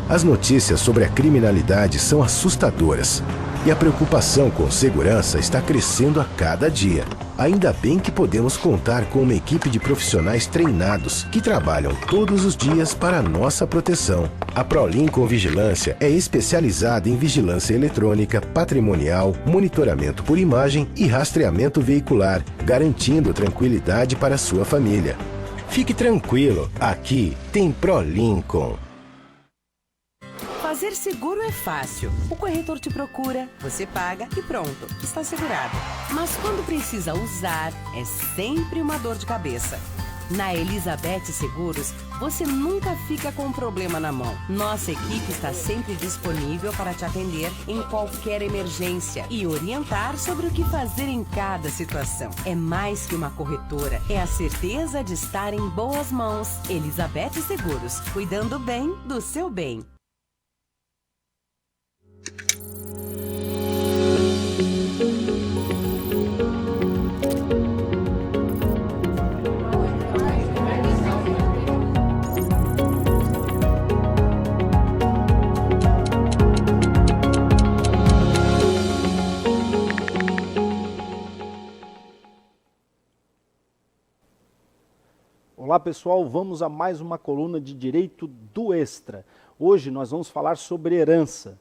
As notícias sobre a criminalidade são assustadoras e a preocupação com segurança está crescendo a cada dia. Ainda bem que podemos contar com uma equipe de profissionais treinados que trabalham todos os dias para a nossa proteção. A ProLincoln Vigilância é especializada em vigilância eletrônica, patrimonial, monitoramento por imagem e rastreamento veicular, garantindo tranquilidade para a sua família. Fique tranquilo, aqui tem ProLincoln. Fazer seguro é fácil. O corretor te procura, você paga e pronto, está segurado. Mas quando precisa usar, é sempre uma dor de cabeça. Na Elizabeth Seguros, você nunca fica com um problema na mão. Nossa equipe está sempre disponível para te atender em qualquer emergência e orientar sobre o que fazer em cada situação. É mais que uma corretora, é a certeza de estar em boas mãos. Elizabeth Seguros, cuidando bem do seu bem. Olá pessoal, vamos a mais uma coluna de Direito do Extra. Hoje nós vamos falar sobre herança.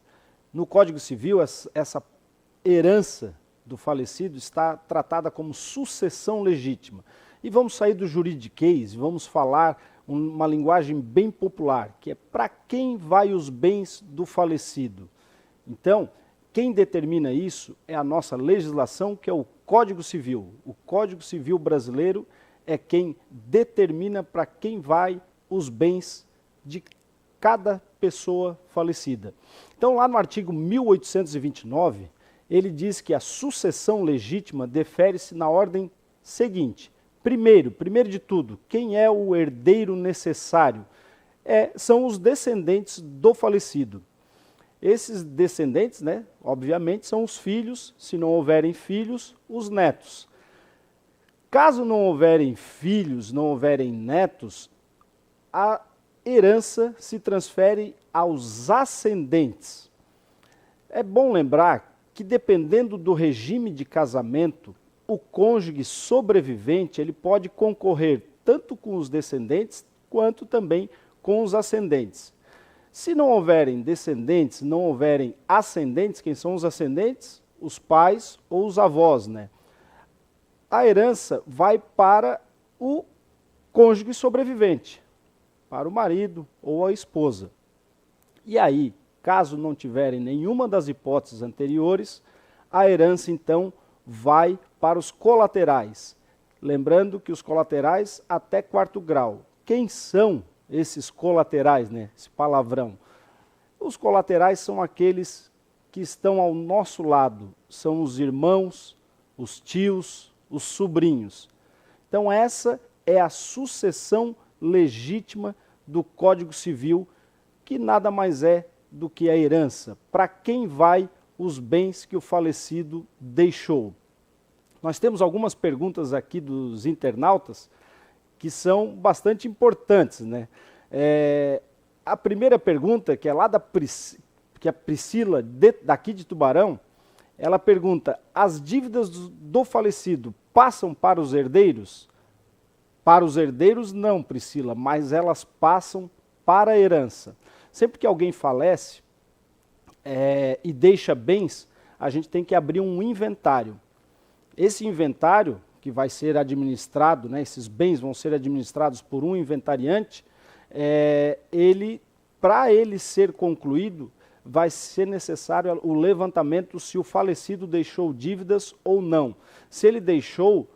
No Código Civil, essa herança do falecido está tratada como sucessão legítima. E vamos sair do juridiquês, vamos falar uma linguagem bem popular, que é para quem vai os bens do falecido. Então, quem determina isso é a nossa legislação, que é o Código Civil. O Código Civil brasileiro é quem determina para quem vai os bens de cada pessoa falecida. Então, lá no artigo 1829, ele diz que a sucessão legítima defere-se na ordem seguinte. Primeiro de tudo, quem é o herdeiro necessário? São os descendentes do falecido. Esses descendentes, obviamente, são os filhos, se não houverem filhos, os netos. Caso não houverem filhos, não houverem netos, a herança se transfere aos ascendentes. É bom lembrar que, dependendo do regime de casamento, o cônjuge sobrevivente ele pode concorrer tanto com os descendentes quanto também com os ascendentes. Se não houverem descendentes, não houverem ascendentes, quem são os ascendentes? Os pais ou os avós, A herança vai para o cônjuge sobrevivente, para o marido ou a esposa. E aí, caso não tiverem nenhuma das hipóteses anteriores, a herança então vai para os colaterais. Lembrando que os colaterais até 4º grau. Quem são esses colaterais, esse palavrão? Os colaterais são aqueles que estão ao nosso lado, são os irmãos, os tios, os sobrinhos. Então essa é a sucessão legítima do Código Civil, que nada mais é do que a herança, para quem vai os bens que o falecido deixou. Nós temos algumas perguntas aqui dos internautas que são bastante importantes, A primeira pergunta, que é lá que a Priscila, daqui de Tubarão, ela pergunta: as dívidas do falecido passam para os herdeiros? Para os herdeiros não, Priscila, mas elas passam para a herança. Sempre que alguém falece e deixa bens, a gente tem que abrir um inventário. Esse inventário, que vai ser administrado, esses bens vão ser administrados por um inventariante, para ele ser concluído, vai ser necessário o levantamento se o falecido deixou dívidas ou não. Se ele deixou,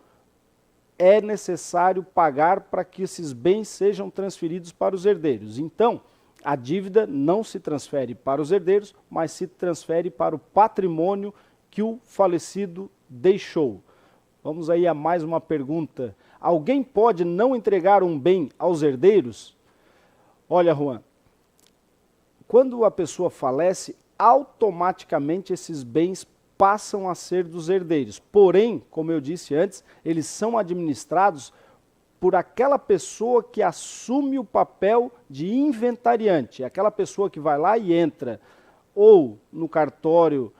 é necessário pagar para que esses bens sejam transferidos para os herdeiros. Então, a dívida não se transfere para os herdeiros, mas se transfere para o patrimônio que o falecido deixou. Vamos aí a mais uma pergunta. Alguém pode não entregar um bem aos herdeiros? Olha, Juan, quando a pessoa falece, automaticamente esses bens passam a ser dos herdeiros. Porém, como eu disse antes, eles são administrados por aquela pessoa que assume o papel de inventariante, aquela pessoa que vai lá e entra ou no cartório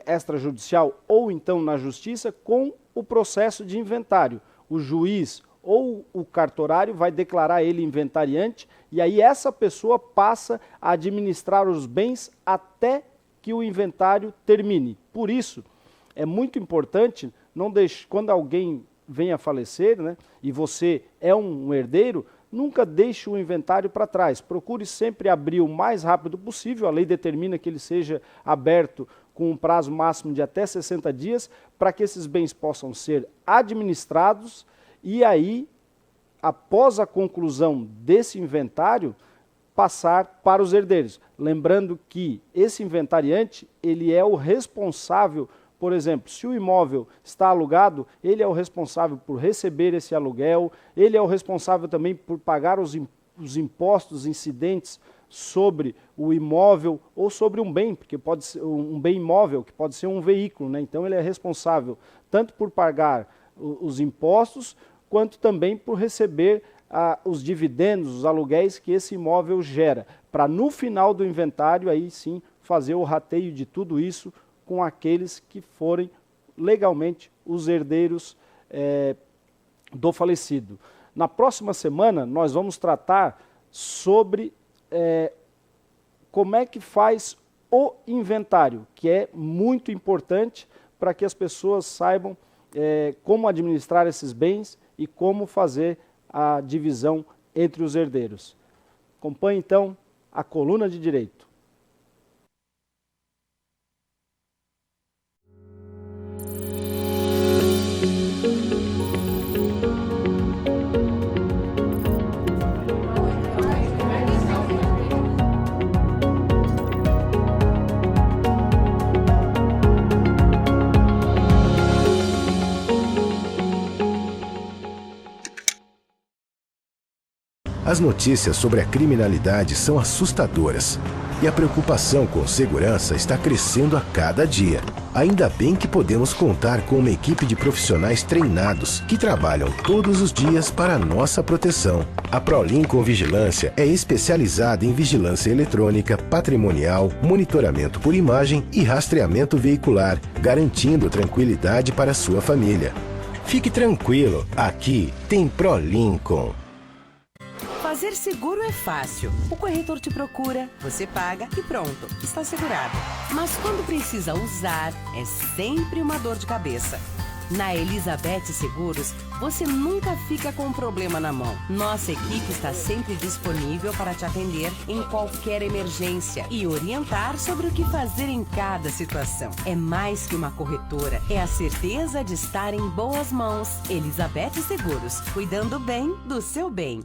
extrajudicial ou então na justiça com o processo de inventário. O juiz ou o cartorário vai declarar ele inventariante e aí essa pessoa passa a administrar os bens até que o inventário termine. Por isso, é muito importante, não deixe, quando alguém vem a falecer, né, e você é um herdeiro, nunca deixe o inventário para trás. Procure sempre abrir o mais rápido possível, a lei determina que ele seja aberto com um prazo máximo de até 60 dias, para que esses bens possam ser administrados e aí, após a conclusão desse inventário, passar para os herdeiros. Lembrando que esse inventariante, ele é o responsável, por exemplo, se o imóvel está alugado, ele é o responsável por receber esse aluguel, ele é o responsável também por pagar os impostos incidentes sobre o imóvel ou sobre um bem, porque pode ser um bem imóvel, que pode ser um veículo, né? Então ele é responsável tanto por pagar os impostos, quanto também por receber os dividendos, os aluguéis que esse imóvel gera, para no final do inventário, aí sim, fazer o rateio de tudo isso com aqueles que forem legalmente os herdeiros do falecido. Na próxima semana, nós vamos tratar sobre como é que faz o inventário, que é muito importante para que as pessoas saibam como administrar esses bens e como fazer a divisão entre os herdeiros. Acompanhe então a coluna de direito. As notícias sobre a criminalidade são assustadoras e a preocupação com segurança está crescendo a cada dia. Ainda bem que podemos contar com uma equipe de profissionais treinados que trabalham todos os dias para a nossa proteção. A ProLincoln Vigilância é especializada em vigilância eletrônica, patrimonial, monitoramento por imagem e rastreamento veicular, garantindo tranquilidade para a sua família. Fique tranquilo, aqui tem ProLincoln. Fazer seguro é fácil. O corretor te procura, você paga e pronto, está segurado. Mas quando precisa usar, é sempre uma dor de cabeça. Na Elizabeth Seguros, você nunca fica com um problema na mão. Nossa equipe está sempre disponível para te atender em qualquer emergência e orientar sobre o que fazer em cada situação. É mais que uma corretora, é a certeza de estar em boas mãos. Elizabeth Seguros, cuidando bem do seu bem.